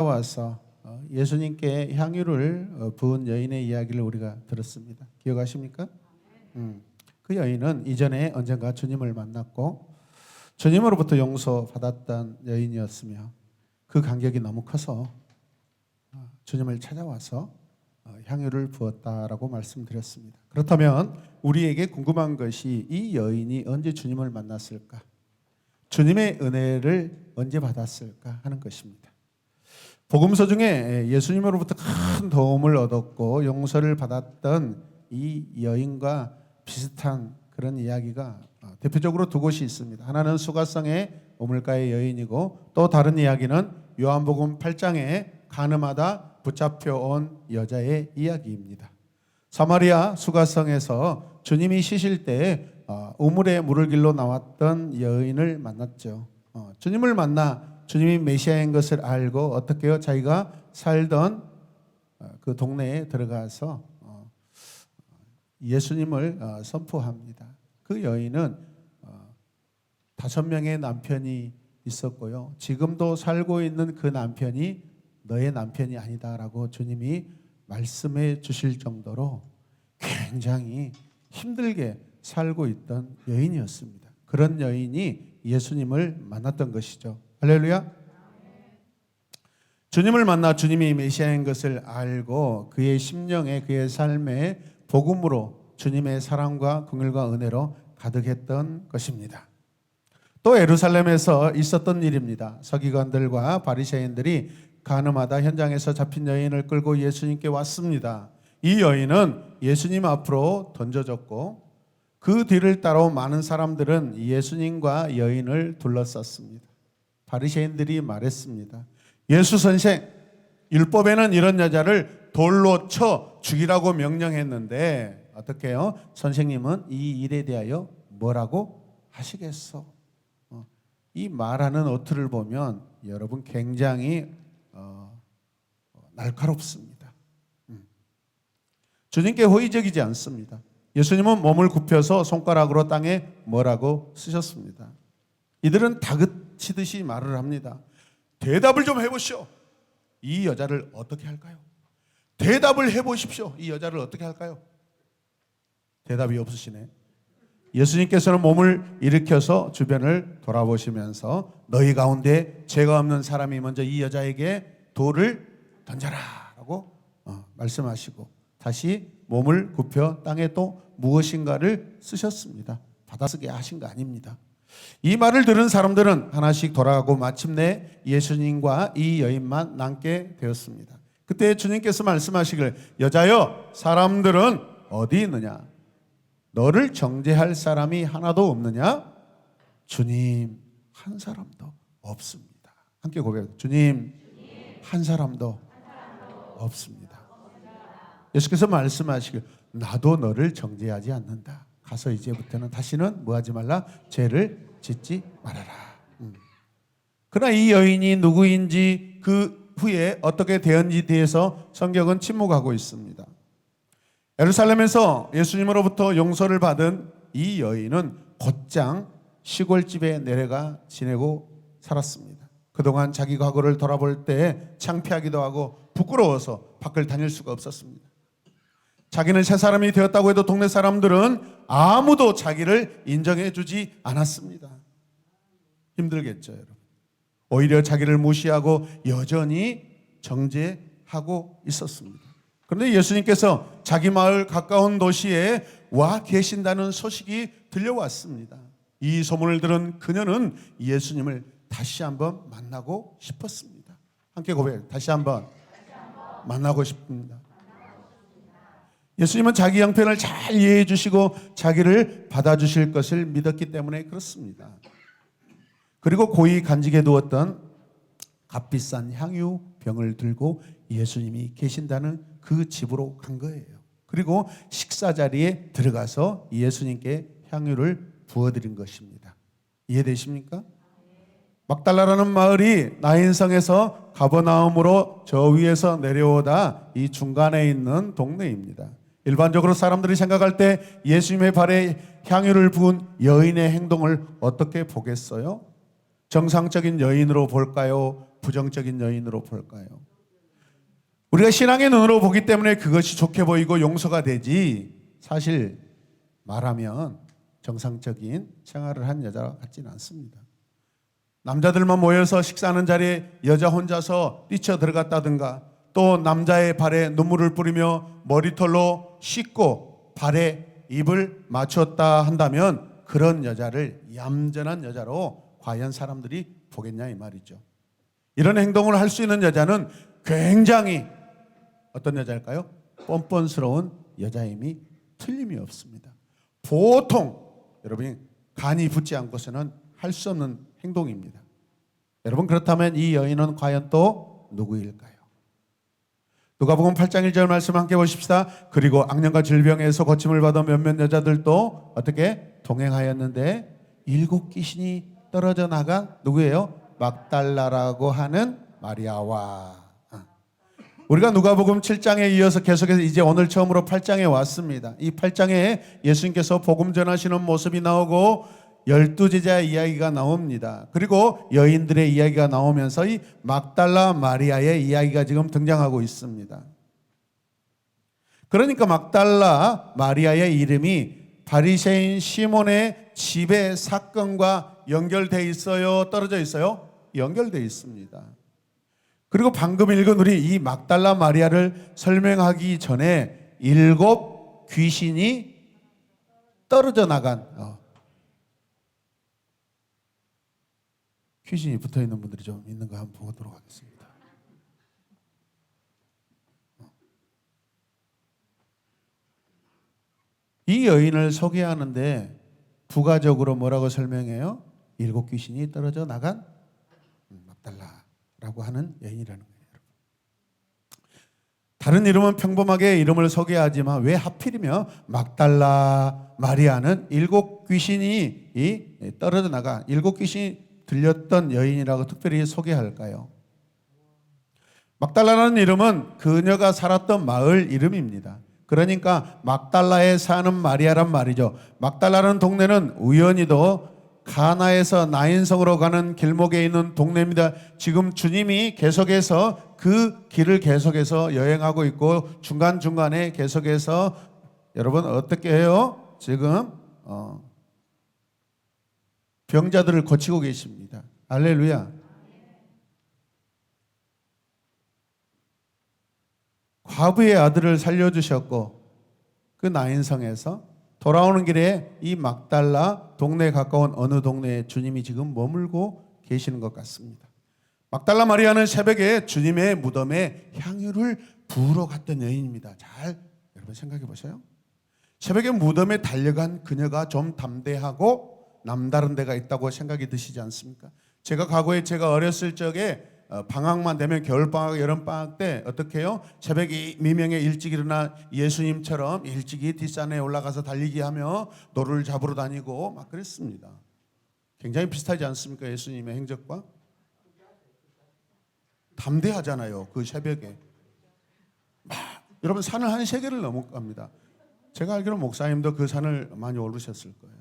와서 예수님께 향유를 부은 여인의 이야기를 우리가 들었습니다. 기억하십니까? 그 여인은 이전에 언젠가 주님을 만났고 주님으로부터 용서받았던 여인이었으며 그 간격이 너무 커서 주님을 찾아와서 향유를 부었다라고 말씀드렸습니다. 그렇다면 우리에게 궁금한 것이 이 여인이 언제 주님을 만났을까? 주님의 은혜를 언제 받았을까 하는 것입니다. 복음서 중에 예수님으로부터 큰 도움을 얻었고 용서를 받았던 이 여인과 비슷한 그런 이야기가 대표적으로 두 곳이 있습니다. 하나는 수가성의 우물가의 여인이고 또 다른 이야기는 요한복음 8장에 간음하다 붙잡혀 온 여자의 이야기입니다. 사마리아 수가성에서 주님이 쉬실 때 우물에 물을 길러 나왔던 여인을 만났죠. 주님을 만나 주님이 메시아인 것을 알고 어떻게요? 자기가 살던 그 동네에 들어가서 예수님을 선포합니다. 그 여인은 5명의 남편이 있었고요. 지금도 살고 있는 그 남편이 너의 남편이 아니다라고 주님이 말씀해 주실 정도로 굉장히 힘들게 살고 있던 여인이었습니다. 그런 여인이 예수님을 만났던 것이죠. 할렐루야. 주님을 만나 주님이 메시아인 것을 알고 그의 심령에 그의 삶에 복음으로 주님의 사랑과 긍휼과 은혜로 가득했던 것입니다. 또 예루살렘에서 있었던 일입니다. 서기관들과 바리새인들이 간음하다 현장에서 잡힌 여인을 끌고 예수님께 왔습니다. 이 여인은 예수님 앞으로 던져졌고 그 뒤를 따라온 많은 사람들은 예수님과 여인을 둘러쌌습니다. 바리새인들이 말했습니다. 예수 선생, 율법에는 이런 여자를 돌로 쳐 죽이라고 명령했는데 어떻게 해요? 선생님은 이 일에 대하여 뭐라고 하시겠어? 이 말하는 어투를 보면 여러분 굉장히 날카롭습니다. 주님께 호의적이지 않습니다. 예수님은 몸을 굽혀서 손가락으로 땅에 뭐라고 쓰셨습니다. 이들은 다그치듯이 말을 합니다. 대답을 좀 해보시오. 이 여자를 어떻게 할까요? 대답을 해보십시오. 이 여자를 어떻게 할까요? 대답이 없으시네. 예수님께서는 몸을 일으켜서 주변을 돌아보시면서 너희 가운데 죄가 없는 사람이 먼저 이 여자에게 돌을 던져라 라고 말씀하시고 다시 몸을 굽혀 땅에 또 무엇인가를 쓰셨습니다. 받아쓰게 하신 거 아닙니다. 이 말을 들은 사람들은 하나씩 돌아가고 마침내 예수님과 이 여인만 남게 되었습니다. 그때 주님께서 말씀하시길 여자여 사람들은 어디 있느냐? 너를 정죄할 사람이 하나도 없느냐? 주님 한 사람도 없습니다. 함께 고백합니다. 주님 한 사람도 없습니다. 예수께서 말씀하시길 나도 너를 정죄하지 않는다. 가서 이제부터는 다시는 뭐하지 말라? 죄를 짓지 말아라. 그러나 이 여인이 누구인지 그 후에 어떻게 되었는지에 대해서 성경은 침묵하고 있습니다. 예루살렘에서 예수님으로부터 용서를 받은 이 여인은 곧장 시골집에 내려가 지내고 살았습니다. 그동안 자기 과거를 돌아볼 때 창피하기도 하고 부끄러워서 밖을 다닐 수가 없었습니다. 자기는 새 사람이 되었다고 해도 동네 사람들은 아무도 자기를 인정해 주지 않았습니다. 힘들겠죠, 여러분. 오히려 자기를 무시하고 여전히 정죄하고 있었습니다. 그런데 예수님께서 자기 마을 가까운 도시에 와 계신다는 소식이 들려왔습니다. 이 소문을 들은 그녀는 예수님을 다시 한번 만나고 싶었습니다. 함께 고백해요. 다시 한번 만나고 싶습니다. 예수님은 자기 형편을 잘 이해해 주시고 자기를 받아주실 것을 믿었기 때문에 그렇습니다. 그리고 고이 간직해 두었던 값비싼 향유 병을 들고 예수님이 계신다는 그 집으로 간 거예요. 그리고 식사 자리에 들어가서 예수님께 향유를 부어드린 것입니다. 이해되십니까? 막달라라는 마을이 나인성에서 가버나움으로 저 위에서 내려오다 이 중간에 있는 동네입니다. 일반적으로 사람들이 생각할 때 예수님의 발에 향유를 부은 여인의 행동을 어떻게 보겠어요? 정상적인 여인으로 볼까요? 부정적인 여인으로 볼까요? 우리가 신앙의 눈으로 보기 때문에 그것이 좋게 보이고 용서가 되지, 사실 말하면 정상적인 생활을 한 여자 같지는 않습니다. 남자들만 모여서 식사하는 자리에 여자 혼자서 뛰쳐 들어갔다든가, 또 남자의 발에 눈물을 뿌리며 머리털로 씻고 발에 입을 맞췄다 한다면 그런 여자를 얌전한 여자로 과연 사람들이 보겠냐 이 말이죠. 이런 행동을 할 수 있는 여자는 굉장히 어떤 여자일까요? 뻔뻔스러운 여자임이 틀림이 없습니다. 보통 여러분이 간이 붙지 않고서는 할 수 없는 행동입니다. 여러분, 그렇다면 이 여인은 과연 또 누구일까요? 누가복음 8장 1절 말씀 함께 보십시다. 그리고 악령과 질병에서 고침을 받은 몇몇 여자들도 어떻게 동행하였는데 7 귀신이 떨어져 나간 누구예요? 막달라라고 하는 마리아와. 우리가 누가복음 7장에 이어서 계속해서 이제 오늘 처음으로 8장에 왔습니다. 이 8장에 예수님께서 복음 전하시는 모습이 나오고 12제자의 이야기가 나옵니다. 그리고 여인들의 이야기가 나오면서 이 막달라 마리아의 이야기가 지금 등장하고 있습니다. 그러니까 막달라 마리아의 이름이 바리새인 시몬의 집의 사건과 연결되어 있어요? 떨어져 있어요? 연결되어 있습니다. 그리고 방금 읽은 우리 이 막달라 마리아를 설명하기 전에 7 귀신이 떨어져 나간, 귀신이 붙어있는 분들이 좀 있는 거 한번 보도록 하겠습니다. 이 여인을 소개하는데 부가적으로 뭐라고 설명해요? 7 귀신이 떨어져 나간 막달라라고 하는 여인이라는 거예요. 다른 이름은 평범하게 이름을 소개하지만 왜 하필이면 막달라 마리아는 7 귀신이 떨어져 나가 7 귀신이 들렸던 여인이라고 특별히 소개할까요? 막달라라는 이름은 그녀가 살았던 마을 이름입니다. 그러니까 막달라에 사는 마리아란 말이죠. 막달라라는 동네는 우연히도 가나에서 나인성으로 가는 길목에 있는 동네입니다. 지금 주님이 계속해서 그 길을 계속해서 여행하고 있고 중간중간에 계속해서 여러분 어떻게 해요? 지금 병자들을 고치고 계십니다. 할렐루야. 과부의 아들을 살려주셨고 그 나인성에서 돌아오는 길에 이 막달라 동네에 가까운 어느 동네에 주님이 지금 머물고 계시는 것 같습니다. 막달라 마리아는 새벽에 주님의 무덤에 향유를 부으러 갔던 여인입니다. 잘 여러분 생각해 보세요. 새벽에 무덤에 달려간 그녀가 좀 담대하고 남다른 데가 있다고 생각이 드시지 않습니까? 제가 과거에 제가 어렸을 적에 방학만 되면 겨울방학, 여름방학 때 어떻게 해요? 새벽에 미명에 일찍 일어나 예수님처럼 일찍이 뒷산에 올라가서 달리기 하며 노루를 잡으러 다니고 막 그랬습니다. 굉장히 비슷하지 않습니까? 예수님의 행적과 담대하잖아요. 그 새벽에 막 여러분 산을 한 3개를 넘어갑니다. 제가 알기로 목사님도 그 산을 많이 오르셨을 거예요.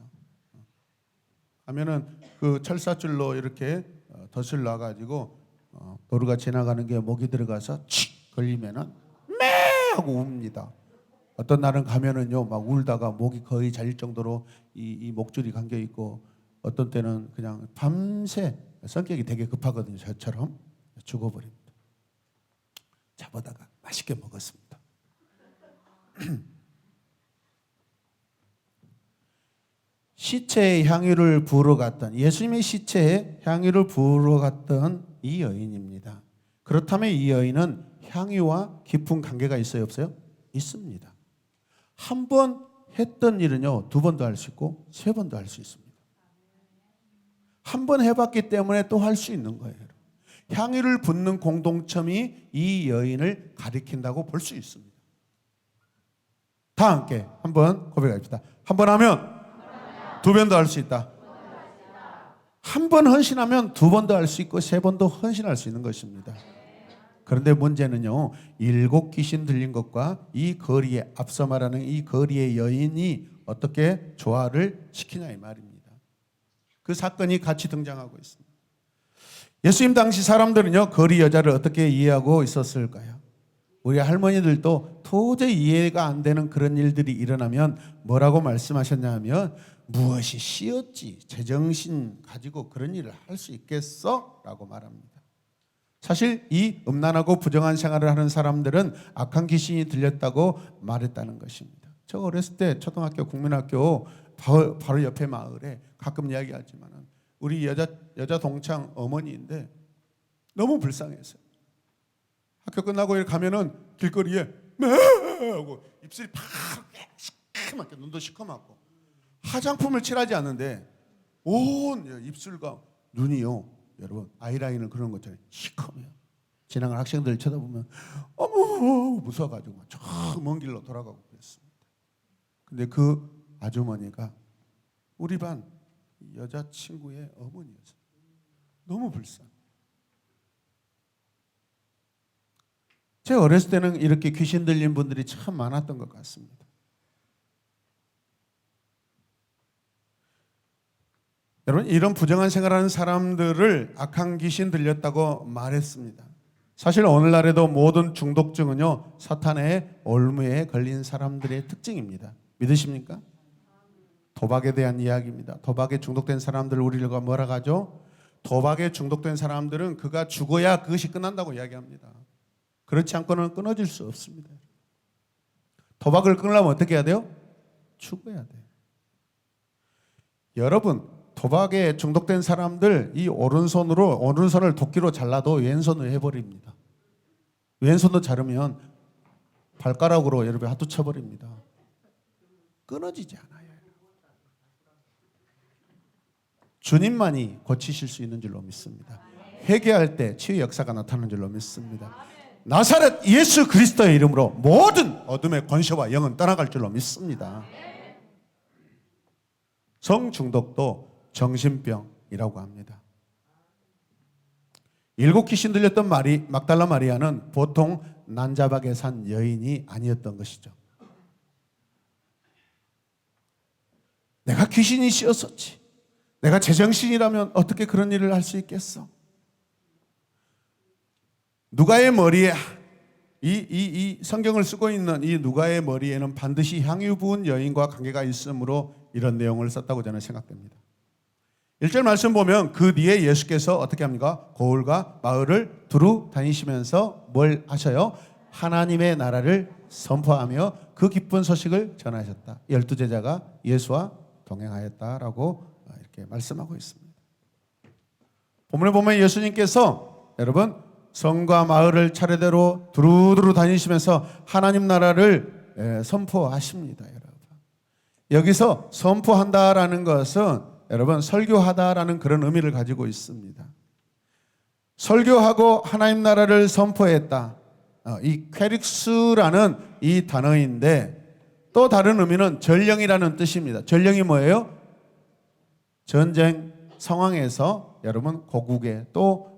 하면은 그 철사줄로 이렇게 덫을 놔가지고 도루가 지나가는 게 목이 들어가서 칙 걸리면은 매 하고 웁니다. 어떤 날은 가면은요 막 울다가 목이 거의 잘릴 정도로 이 목줄이 감겨 있고 어떤 때는 그냥 밤새 성격이 되게 급하거든요. 저처럼 죽어버립니다. 잡아다가 맛있게 먹었습니다. 시체에 향유를 부으러 갔던 예수님의 시체에 향유를 부으러 갔던 이 여인입니다. 그렇다면 이 여인은 향유와 깊은 관계가 있어요, 없어요? 있습니다. 한 번 했던 일은요 2번도 할 수 있고 3번도 할 수 있습니다. 한 번 해봤기 때문에 또 할 수 있는 거예요. 향유를 붓는 공동점이 이 여인을 가리킨다고 볼 수 있습니다. 다 함께 한번 고백합시다. 한 번 하면 2번도 할 수 있다. 한 번 헌신하면 2번도 할 수 있고 3번도 헌신할 수 있는 것입니다. 그런데 문제는요 7 귀신 들린 것과 이 거리에 앞서 말하는 이 거리의 여인이 어떻게 조화를 시키냐 이 말입니다. 그 사건이 같이 등장하고 있습니다. 예수님 당시 사람들은요, 거리 여자를 어떻게 이해하고 있었을까요? 우리 할머니들도 도저히 이해가 안 되는 그런 일들이 일어나면 뭐라고 말씀하셨냐 하면, 무엇이 씨었지 제정신 가지고 그런 일을 할 수 있겠어? 라고 말합니다. 사실 이 음란하고 부정한 생활을 하는 사람들은 악한 귀신이 들렸다고 말했다는 것입니다. 저 어렸을 때 초등학교 국민학교 바로 옆에 마을에 가끔 이야기하지만 우리 여자 동창 어머니인데 너무 불쌍했어요. 학교 끝나고 이렇게 가면은 길거리에 하고 입술이 팍 시커멓게, 눈도 시커멓고 화장품을 칠하지 않는데 온 입술과 눈이요, 여러분 아이라인을 그리는 것처럼 시커매요. 지나가는 학생들 쳐다보면 어머 무서워가지고 저 먼 길로 돌아가고 그랬습니다. 근데 그 아주머니가 우리 반 여자친구의 어머니였어요. 너무 불쌍해. 제 어렸을 때는 이렇게 귀신 들린 분들이 참 많았던 것 같습니다. 여러분, 이런 부정한 생활하는 사람들을 악한 귀신 들렸다고 말했습니다. 사실 오늘날에도 모든 중독증은요, 사탄의 올무에 걸린 사람들의 특징입니다. 믿으십니까? 도박에 대한 이야기입니다. 도박에 중독된 사람들 우리가 뭐라고 하죠? 도박에 중독된 사람들은 그가 죽어야 그것이 끝난다고 이야기합니다. 그렇지 않고는 끊어질 수 없습니다. 도박을 끊으려면 어떻게 해야 돼요? 죽어야 돼요. 여러분, 도박에 중독된 사람들 이 오른손을 도끼로 잘라도 왼손을 해버립니다. 왼손도 자르면 발가락으로 여러분 하도 쳐버립니다. 끊어지지 않아요. 주님만이 고치실 수 있는 줄로 믿습니다. 회개할 때 치유 역사가 나타나는 줄로 믿습니다. 나사렛 예수 그리스도의 이름으로 모든 어둠의 권세와 영은 떠나갈 줄로 믿습니다. 성중독도 정신병이라고 합니다. 7 귀신 들렸던 막달라 마리아는 보통 난잡하게 산 여인이 아니었던 것이죠. 내가 귀신이 씌었었지, 내가 제정신이라면 어떻게 그런 일을 할 수 있겠어? 누가의 머리에 이 성경을 쓰고 있는 이 누가의 머리에는 반드시 향유 부은 여인과 관계가 있으므로 이런 내용을 썼다고 저는 생각됩니다. 1절 말씀 보면 그 뒤에 예수께서 어떻게 합니까? 고을과 마을을 두루 다니시면서 뭘 하셔요? 하나님의 나라를 선포하며 그 기쁜 소식을 전하셨다. 12제자가 예수와 동행하였다라고 이렇게 말씀하고 있습니다. 본문에 보면 예수님께서 여러분 성과 마을을 차례대로 두루두루 다니시면서 하나님 나라를 선포하십니다. 여러분, 여기서 선포한다라는 것은 여러분 설교하다라는 그런 의미를 가지고 있습니다. 설교하고 하나님 나라를 선포했다. 이 퀘릭스라는 이 단어인데 또 다른 의미는 전령이라는 뜻입니다. 전령이 뭐예요? 전쟁 상황에서 여러분 고국에 또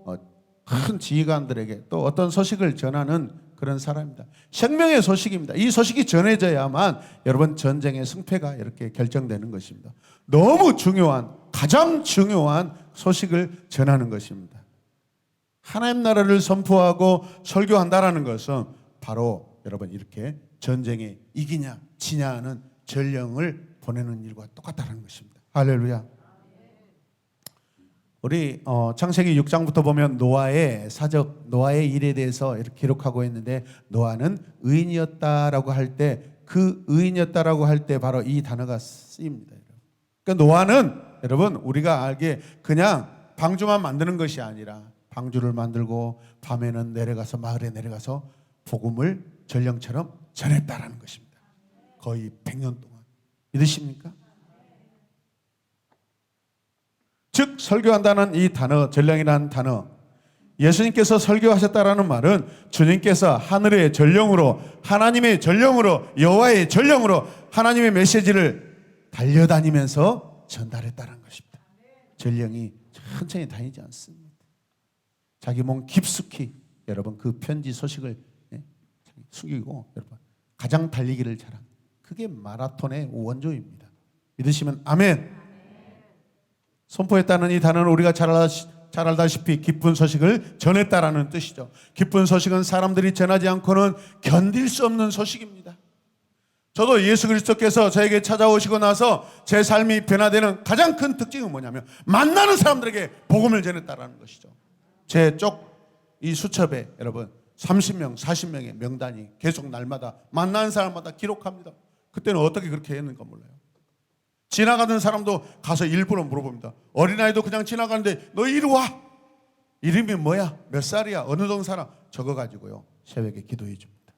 큰 지휘관들에게 또 어떤 소식을 전하는 그런 사람입니다. 생명의 소식입니다. 이 소식이 전해져야만 여러분 전쟁의 승패가 이렇게 결정되는 것입니다. 너무 중요한, 가장 중요한 소식을 전하는 것입니다. 하나님 나라를 선포하고 설교한다라는 것은 바로 여러분 이렇게 전쟁에 이기냐 지냐 하는 전령을 보내는 일과 똑같다는 것입니다. 할렐루야. 우리 창세기 6장부터 보면 노아의 사적, 노아의 일에 대해서 이렇게 기록하고 있는데 노아는 의인이었다라고 할 때 그 의인이었다라고 할 때 바로 이 단어가 쓰입니다. 그러니까 노아는 여러분 우리가 알기에 그냥 방주만 만드는 것이 아니라 방주를 만들고 밤에는 내려가서 마을에 내려가서 복음을 전령처럼 전했다라는 것입니다. 거의 100년 동안. 믿으십니까? 즉 설교한다는 이 단어, 전령이라는 단어, 예수님께서 설교하셨다라는 말은 주님께서 하늘의 전령으로, 하나님의 전령으로, 여호와의 전령으로 하나님의 메시지를 달려다니면서 전달했다는 것입니다. 전령이 천천히 다니지 않습니다. 자기 몸 깊숙이 여러분 그 편지 소식을 숙이고 여러분 가장 달리기를 잘한, 그게 마라톤의 원조입니다. 믿으시면 아멘. 선포했다는 이 단어는 우리가 잘 잘 알다시피 기쁜 소식을 전했다라는 뜻이죠. 기쁜 소식은 사람들이 전하지 않고는 견딜 수 없는 소식입니다. 저도 예수 그리스도께서 저에게 찾아오시고 나서 제 삶이 변화되는 가장 큰 특징은 뭐냐면 만나는 사람들에게 복음을 전했다라는 것이죠. 제 이 수첩에 여러분 30명, 40명의 명단이 계속 날마다 만나는 사람마다 기록합니다. 그때는 어떻게 그렇게 했는가 몰라요. 지나가는 사람도 가서 일부러 물어봅니다. 어린아이도 그냥 지나가는데 너 이리 와. 이름이 뭐야? 몇 살이야? 어느 동 살아? 적어가지고요 새벽에 기도해 줍니다.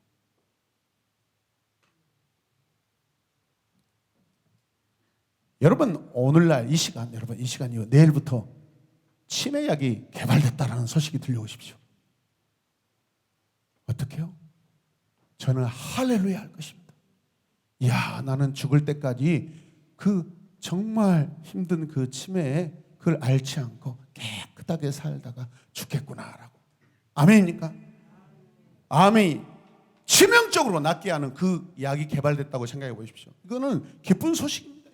여러분 오늘날 이 시간, 여러분 이 시간이요 내일부터 치매약이 개발됐다라는 소식이 들려오십시오. 어떻게요? 저는 할렐루야 할 것입니다. 이야, 나는 죽을 때까지 그 정말 힘든 그 치매에 그걸 앓지 않고 깨끗하게 살다가 죽겠구나라고. 아멘입니까? 아멘. 치명적으로 낫게 하는 그 약이 개발됐다고 생각해 보십시오. 이거는 기쁜 소식입니다.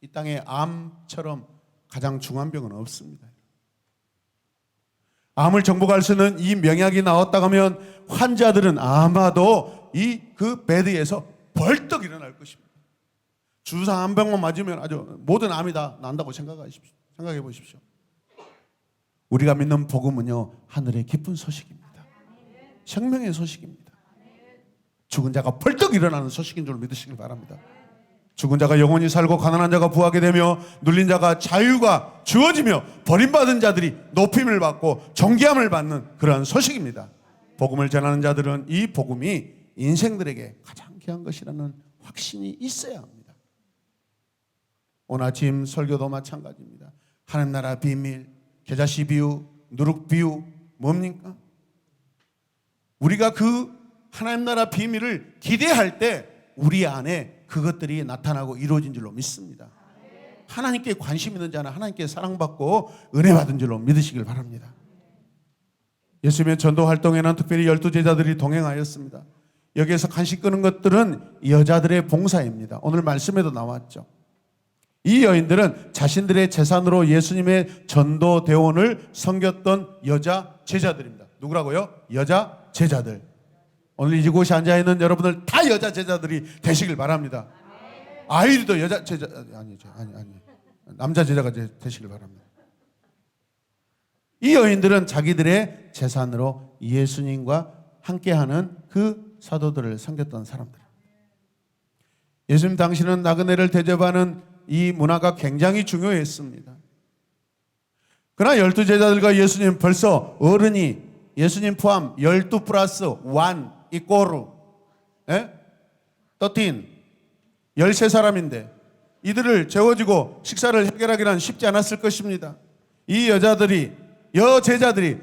이 땅에 암처럼 가장 중한 병은 없습니다. 암을 정복할 수 있는 이 명약이 나왔다고 하면 환자들은 아마도 이 그 베드에서 벌떡 일어날 것입니다. 주사 한 병만 맞으면 아주 모든 암이 다 난다고 생각해 보십시오. 우리가 믿는 복음은요 하늘의 기쁜 소식입니다. 생명의 소식입니다. 죽은 자가 벌떡 일어나는 소식인 줄 믿으시길 바랍니다. 죽은 자가 영원히 살고 가난한 자가 부하게 되며 눌린 자가 자유가 주어지며 버림받은 자들이 높임을 받고 존귀함을 받는 그러한 소식입니다. 복음을 전하는 자들은 이 복음이 인생들에게 가장 귀한 것이라는 확신이 있어야 합니다. 오늘 아침 설교도 마찬가지입니다. 하나님 나라 비밀, 겨자씨 비유, 누룩 비유 뭡니까? 우리가 그 하나님 나라 비밀을 기대할 때 우리 안에 그것들이 나타나고 이루어진 줄로 믿습니다. 하나님께 관심 있는 자는 하나님께 사랑받고 은혜 받은 줄로 믿으시길 바랍니다. 예수님의 전도 활동에는 특별히 12제자들이 동행하였습니다. 여기에서 간식 끄는 것들은 여자들의 봉사입니다. 오늘 말씀에도 나왔죠. 이 여인들은 자신들의 재산으로 예수님의 전도 대원을 섬겼던 여자 제자들입니다. 누구라고요? 여자 제자들. 오늘 이곳에 앉아있는 여러분들 다 여자 제자들이 되시길 바랍니다. 아이들도 여자 제자 아니 남자 제자가 되시길 바랍니다. 이 여인들은 자기들의 재산으로 예수님과 함께하는 그 사도들을 섬겼던 사람들. 예수님 당시는 나그네를 대접하는 이 문화가 굉장히 중요했습니다. 그러나 12제자들과 예수님 벌써 어른이 예수님 포함 12 플러스 1 이꼬르 13사람인데 이들을 재워지고 식사를 해결하기는 쉽지 않았을 것입니다. 이 여제자들이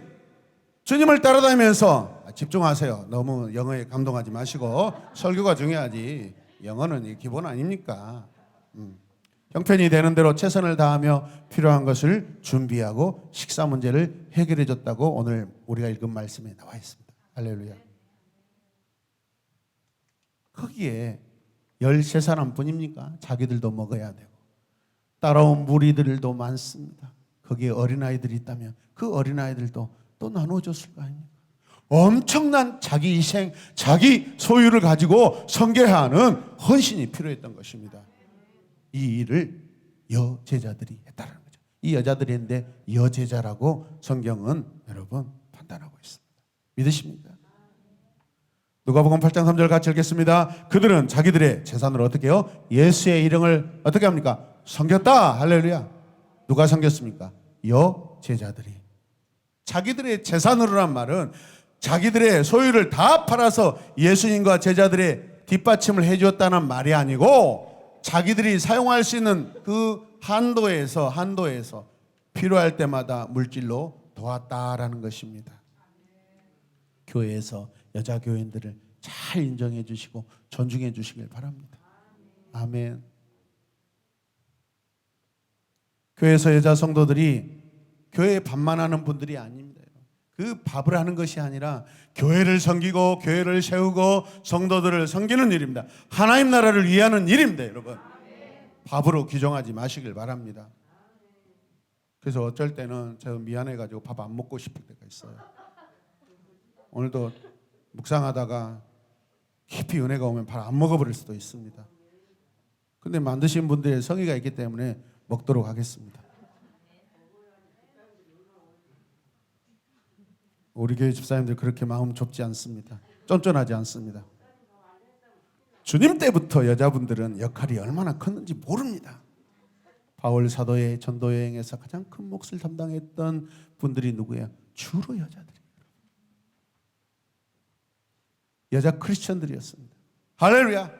주님을 따라다니면서 집중하세요. 너무 영어에 감동하지 마시고 설교가 중요하지 영어는 기본 아닙니까? 형편이 되는 대로 최선을 다하며 필요한 것을 준비하고 식사 문제를 해결해 줬다고 오늘 우리가 읽은 말씀에 나와 있습니다. 할렐루야. 거기에 13사람 뿐입니까? 자기들도 먹어야 되고 따라온 무리들도 많습니다. 거기에 어린아이들이 있다면 그 어린아이들도 또 나눠줬을 거 아닙니까? 엄청난 자기 희생, 자기 소유를 가지고 선교하는 헌신이 필요했던 것입니다. 이 일을 여제자들이 했다는 거죠. 이 여자들이 했는데 여제자라고 성경은 여러분 판단하고 있습니다. 믿으십니까? 누가복음 8장 3절 같이 읽겠습니다. 그들은 자기들의 재산으로 어떻게 해요? 예수의 이름을 어떻게 합니까? 섬겼다. 할렐루야. 누가 섬겼습니까? 여제자들이. 자기들의 재산으로란 말은 자기들의 소유를 다 팔아서 예수님과 제자들의 뒷받침을 해주었다는 말이 아니고 자기들이 사용할 수 있는 그 한도에서 필요할 때마다 물질로 도왔다라는 것입니다. 교회에서 여자 교인들을 잘 인정해 주시고 존중해 주시길 바랍니다. 아멘. 교회에서 여자 성도들이 교회에 밥만 하는 분들이 아닙니다. 그 밥을 하는 것이 아니라 교회를 섬기고 교회를 세우고 성도들을 섬기는 일입니다. 하나님 나라를 위하는 일입니다. 여러분 밥으로 규정하지 마시길 바랍니다. 그래서 어쩔 때는 제가 미안해가지고 밥 안 먹고 싶을 때가 있어요. 오늘도 묵상하다가 깊이 은혜가 오면 바로 안 먹어버릴 수도 있습니다. 근데 만드신 분들의 성의가 있기 때문에 먹도록 하겠습니다. 우리 교회 집사님들 그렇게 마음 좁지 않습니다. 쫀쫀하지 않습니다. 주님 때부터 여자분들은 역할이 얼마나 컸는지 모릅니다. 바울 사도의 전도 여행에서 가장 큰 몫을 담당했던 분들이 누구예요? 주로 여자들이에요. 여자 크리스천들이었습니다. 할렐루야.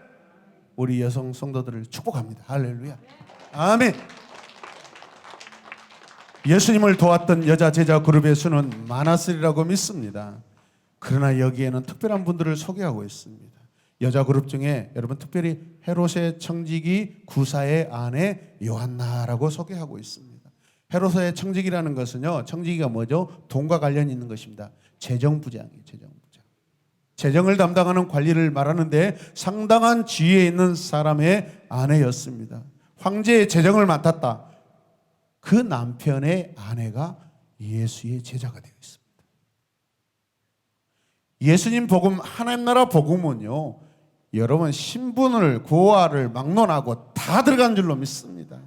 우리 여성 성도들을 축복합니다. 할렐루야. 아멘. 예수님을 도왔던 여자 제자 그룹의 수는 많았으리라고 믿습니다. 그러나 여기에는 특별한 분들을 소개하고 있습니다. 여자 그룹 중에 여러분 특별히 헤롯의 청지기 구사의 아내 요한나라고 소개하고 있습니다. 헤롯의 청지기라는 것은요, 청지기가 뭐죠? 돈과 관련이 있는 것입니다. 재정부장이에요. 재정부장. 재정을 담당하는 관리를 말하는데 상당한 지위에 있는 사람의 아내였습니다. 황제의 재정을 맡았다. 그 남편의 아내가 예수의 제자가 되어 있습니다. 예수님 복음, 하나님 나라 복음은요, 여러분 신분을 고아를 막론하고 다 들어간 줄로 믿습니다.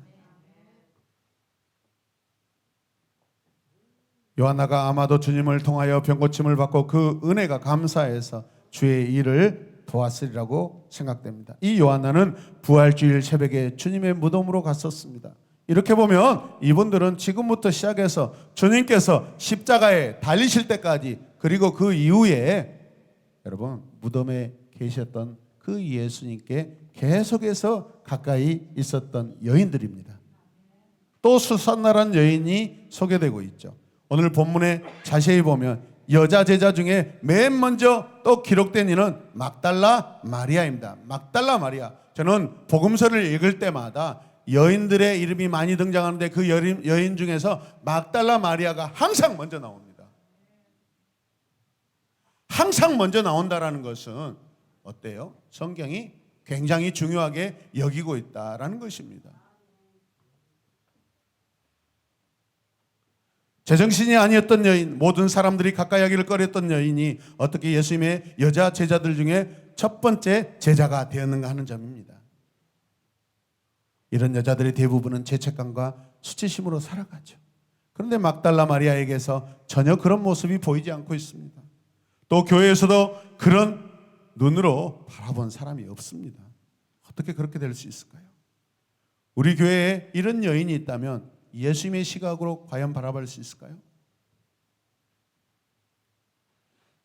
요한나가 아마도 주님을 통하여 병고침을 받고 그 은혜가 감사해서 주의 일을 도왔으리라고 생각됩니다. 이 요한나는 부활주일 새벽에 주님의 무덤으로 갔었습니다. 이렇게 보면 이분들은 지금부터 시작해서 주님께서 십자가에 달리실 때까지, 그리고 그 이후에 여러분 무덤에 계셨던 그 예수님께 계속해서 가까이 있었던 여인들입니다. 또 수산나란 여인이 소개되고 있죠. 오늘 본문에 자세히 보면 여자 제자 중에 맨 먼저 또 기록된 이는 막달라 마리아입니다. 막달라 마리아. 저는 복음서를 읽을 때마다 여인들의 이름이 많이 등장하는데 그 여인 중에서 막달라 마리아가 항상 먼저 나옵니다. 항상 먼저 나온다라는 것은 어때요? 성경이 굉장히 중요하게 여기고 있다라는 것입니다. 제정신이 아니었던 여인, 모든 사람들이 가까이 하기를 꺼렸던 여인이 어떻게 예수님의 여자 제자들 중에 첫 번째 제자가 되었는가 하는 점입니다. 이런 여자들의 대부분은 죄책감과 수치심으로 살아가죠. 그런데 막달라 마리아에게서 전혀 그런 모습이 보이지 않고 있습니다. 또 교회에서도 그런 눈으로 바라본 사람이 없습니다. 어떻게 그렇게 될 수 있을까요? 우리 교회에 이런 여인이 있다면 예수님의 시각으로 과연 바라볼 수 있을까요?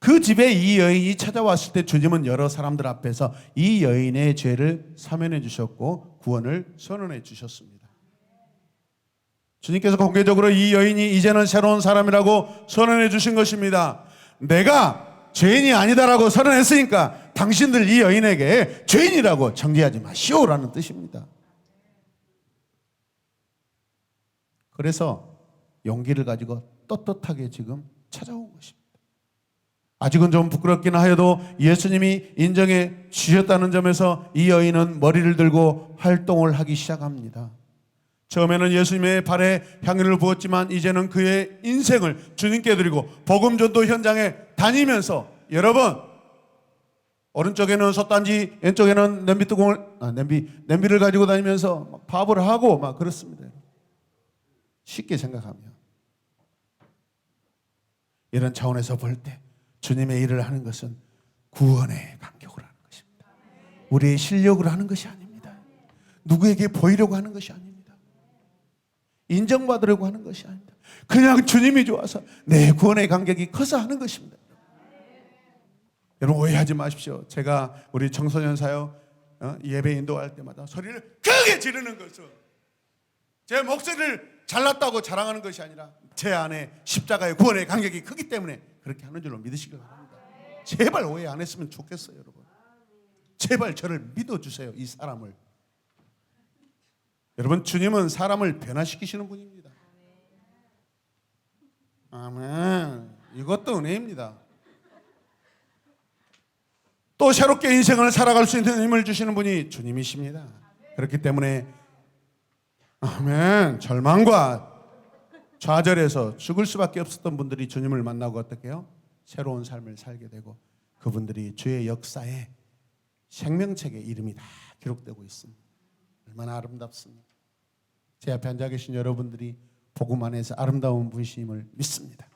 그 집에 이 여인이 찾아왔을 때 주님은 여러 사람들 앞에서 이 여인의 죄를 사면해 주셨고 구원을 선언해 주셨습니다. 주님께서 공개적으로 이 여인이 이제는 새로운 사람이라고 선언해 주신 것입니다. 내가 죄인이 아니다라고 선언했으니까 당신들 이 여인에게 죄인이라고 정죄하지 마시오라는 뜻입니다. 그래서 용기를 가지고 떳떳하게 지금 찾아온 것입니다. 아직은 좀 부끄럽긴 하여도 예수님이 인정해 주셨다는 점에서 이 여인은 머리를 들고 활동을 하기 시작합니다. 처음에는 예수님의 발에 향유를 부었지만 이제는 그의 인생을 주님께 드리고 복음 전도 현장에 다니면서, 여러분 오른쪽에는 솥단지, 왼쪽에는 냄비를 가지고 다니면서 막 밥을 하고 막 그렇습니다. 쉽게 생각하면 이런 차원에서 볼 때 주님의 일을 하는 것은 구원의 간격으로 하는 것입니다. 우리의 실력으로 하는 것이 아닙니다. 누구에게 보이려고 하는 것이 아닙니다. 인정받으려고 하는 것이 아닙니다. 그냥 주님이 좋아서 내 구원의 간격이 커서 하는 것입니다. 여러분 오해하지 마십시오. 제가 우리 청소년 사역 예배 인도할 때마다 소리를 크게 지르는 것은 제 목소리를 잘났다고 자랑하는 것이 아니라 제 안에 십자가의 구원의 간격이 크기 때문에 그렇게 하는 줄로 믿으시길 바랍니다. 제발 오해 안 했으면 좋겠어요. 여러분 제발 저를 믿어주세요. 이 사람을. 여러분 주님은 사람을 변화시키시는 분입니다. 아멘. 이것도 은혜입니다. 또 새롭게 인생을 살아갈 수 있는 힘을 주시는 분이 주님이십니다. 그렇기 때문에 아멘. 절망과 좌절해서 죽을 수밖에 없었던 분들이 주님을 만나고 어떻게 해요? 새로운 삶을 살게 되고 그분들이 주의 역사에 생명책에 이름이 다 기록되고 있습니다. 얼마나 아름답습니까? 제 앞에 앉아 계신 여러분들이 복음 안에서 아름다운 분이심을 믿습니다.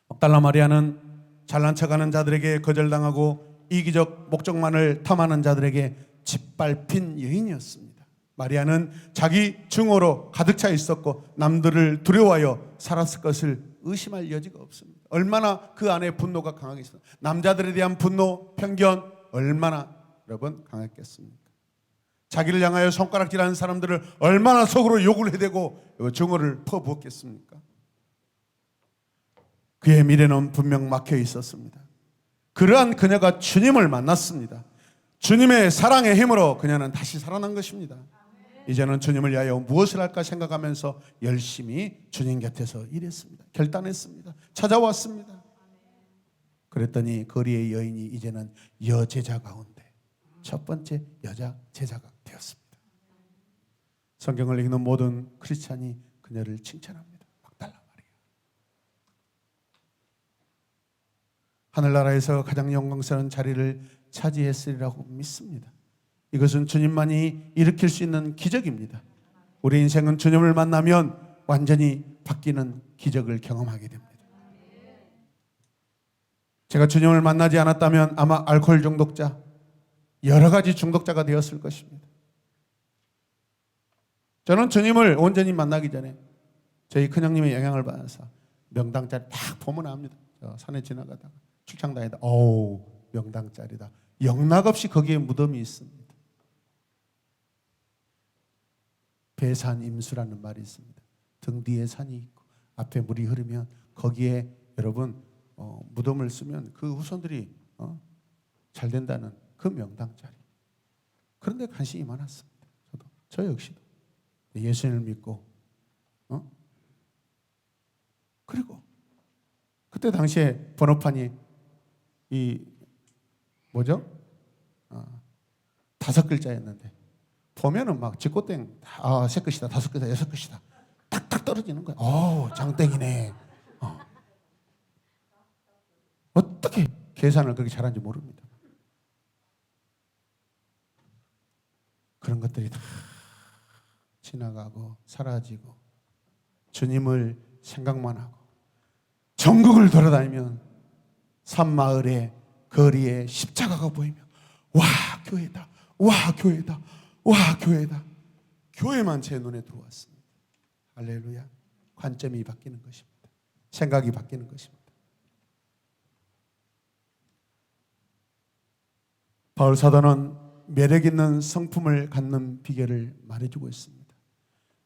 막달라 마리아는 잘난 척하는 자들에게 거절당하고 이기적 목적만을 탐하는 자들에게 짓밟힌 여인이었습니다. 마리아는 자기 증오로 가득 차 있었고 남들을 두려워하여 살았을 것을 의심할 여지가 없습니다. 얼마나 그 안에 분노가 강하게 있었어요. 남자들에 대한 분노, 편견 얼마나 여러분 강했겠습니까? 자기를 향하여 손가락질하는 사람들을 얼마나 속으로 욕을 해대고 증오를 퍼부었겠습니까? 그의 미래는 분명 막혀 있었습니다. 그러한 그녀가 주님을 만났습니다. 주님의 사랑의 힘으로 그녀는 다시 살아난 것입니다. 이제는 주님을 위하여 무엇을 할까 생각하면서 열심히 주님 곁에서 일했습니다. 결단했습니다. 찾아왔습니다. 그랬더니 거리의 여인이 이제는 여제자 가운데 첫 번째 여자 제자가 되었습니다. 성경을 읽는 모든 크리스찬이 그녀를 칭찬합니다. 막달라 마리아. 하늘나라에서 가장 영광스러운 자리를 차지했으리라고 믿습니다. 이것은 주님만이 일으킬 수 있는 기적입니다. 우리 인생은 주님을 만나면 완전히 바뀌는 기적을 경험하게 됩니다. 제가 주님을 만나지 않았다면 아마 알코올 중독자, 여러 가지 중독자가 되었을 것입니다. 저는 주님을 온전히 만나기 전에 저희 큰형님의 영향을 받아서 명당짜리 딱 보면 압니다. 저 산에 지나가다가 출장 다니다. 어우, 명당짜리다. 영락없이 거기에 무덤이 있습니다. 배산임수라는 말이 있습니다. 등 뒤에 산이 있고 앞에 물이 흐르면 거기에 여러분 무덤을 쓰면 그 후손들이 잘 된다는 그 명당짜리. 그런데 관심이 많았습니다. 저 역시도 예수님을 믿고 그리고 그때 당시에 번호판이 이 뭐죠? 5글자였는데 보면은 막 직고땡 세 끝이다, 5끝이다, 6끝이다 탁탁 떨어지는 거야. 장땡이네. 어떻게 계산을 그렇게 잘하는지 모릅니다. 그런 것들이 다 지나가고 사라지고 주님을 생각만 하고 전국을 돌아다니면 산마을에 거리에 십자가가 보이면 와 교회다, 와 교회다, 와 교회다. 교회만 제 눈에 들어왔습니다. 할렐루야. 관점이 바뀌는 것입니다. 생각이 바뀌는 것입니다. 바울 사도는 매력 있는 성품을 갖는 비결을 말해주고 있습니다.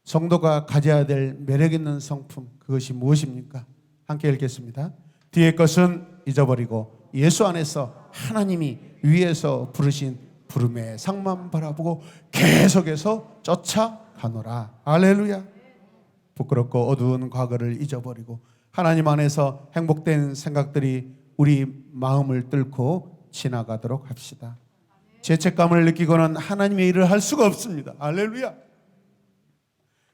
성도가 가져야 될 매력 있는 성품, 그것이 무엇입니까? 함께 읽겠습니다. 뒤의 것은 잊어버리고 예수 안에서 하나님이 위에서 부르신 부름의 상만 바라보고 계속해서 쫓아가노라. 할렐루야. 부끄럽고 어두운 과거를 잊어버리고 하나님 안에서 행복된 생각들이 우리 마음을 뚫고 지나가도록 합시다. 죄책감을 느끼고는 하나님의 일을 할 수가 없습니다. 할렐루야.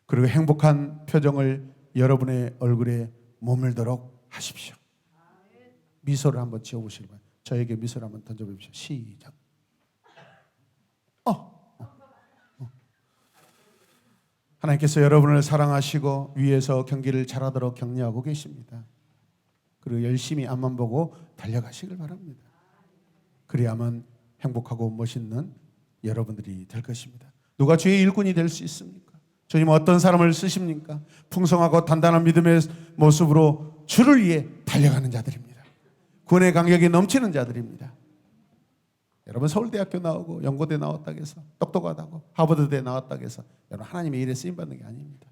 그리고 행복한 표정을 여러분의 얼굴에 머물도록 하십시오. 미소를 한번 지어보시기 바랍니다. 저에게 미소를 한번 던져보십시오. 시작. 하나님께서 여러분을 사랑하시고 위에서 경기를 잘하도록 격려하고 계십니다. 그리고 열심히 앞만 보고 달려가시길 바랍니다. 그래야만 행복하고 멋있는 여러분들이 될 것입니다. 누가 주의 일꾼이 될 수 있습니까? 주님은 어떤 사람을 쓰십니까? 풍성하고 단단한 믿음의 모습으로 주를 위해 달려가는 자들입니다. 구원의 감격이 넘치는 자들입니다. 여러분 서울대학교 나오고 연고대 나왔다고 해서 똑똑하다고 하버드대 나왔다고 해서 여러분 하나님의 일에 쓰임받는 게 아닙니다.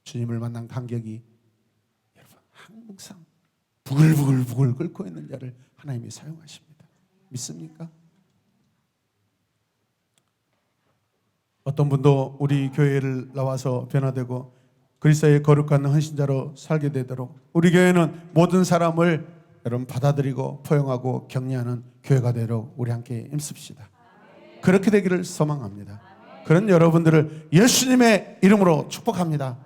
주님을 만난 감격이 여러분 항상 부글부글 끓고 있는 자를 하나님이 사용하십니다. 믿습니까? 어떤 분도 우리 교회를 나와서 변화되고 그리스도의 거룩한 헌신자로 살게 되도록 우리 교회는 모든 사람을 여러분 받아들이고 포용하고 격려하는 교회가 되도록 우리 함께 힘씁시다. 그렇게 되기를 소망합니다. 그런 여러분들을 예수님의 이름으로 축복합니다.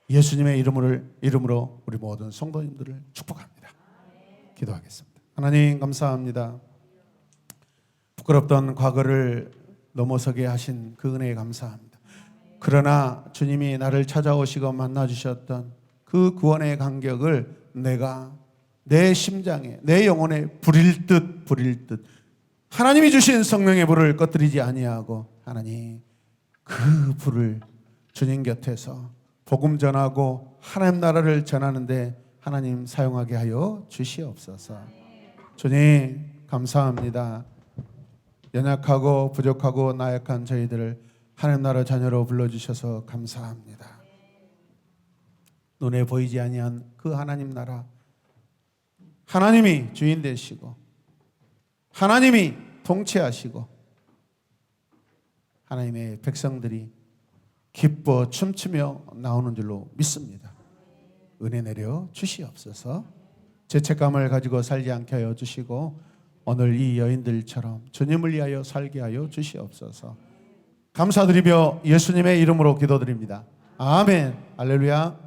예수님의 이름으로 우리 모든 성도님들을 축복합니다. 기도하겠습니다. 하나님 감사합니다. 부끄럽던 과거를 넘어서게 하신 그 은혜에 감사합니다. 그러나 주님이 나를 찾아오시고 만나주셨던 그 구원의 간격을 내가 내 심장에 내 영혼에 부릴 듯 하나님이 주신 성령의 불을 꺼뜨리지 아니하고 하나님 그 불을 주님 곁에서 복음 전하고 하나님 나라를 전하는데 하나님 사용하게 하여 주시옵소서. 주님 감사합니다. 연약하고 부족하고 나약한 저희들을 하나님 나라 자녀로 불러주셔서 감사합니다. 눈에 보이지 아니한 그 하나님 나라, 하나님이 주인 되시고 하나님이 통치하시고 하나님의 백성들이 기뻐 춤추며 나오는 줄로 믿습니다. 은혜 내려 주시옵소서. 죄책감을 가지고 살지 않게 하여 주시고 오늘 이 여인들처럼 주님을 위하여 살게 하여 주시옵소서. 감사드리며 예수님의 이름으로 기도드립니다. 아멘. 할렐루야.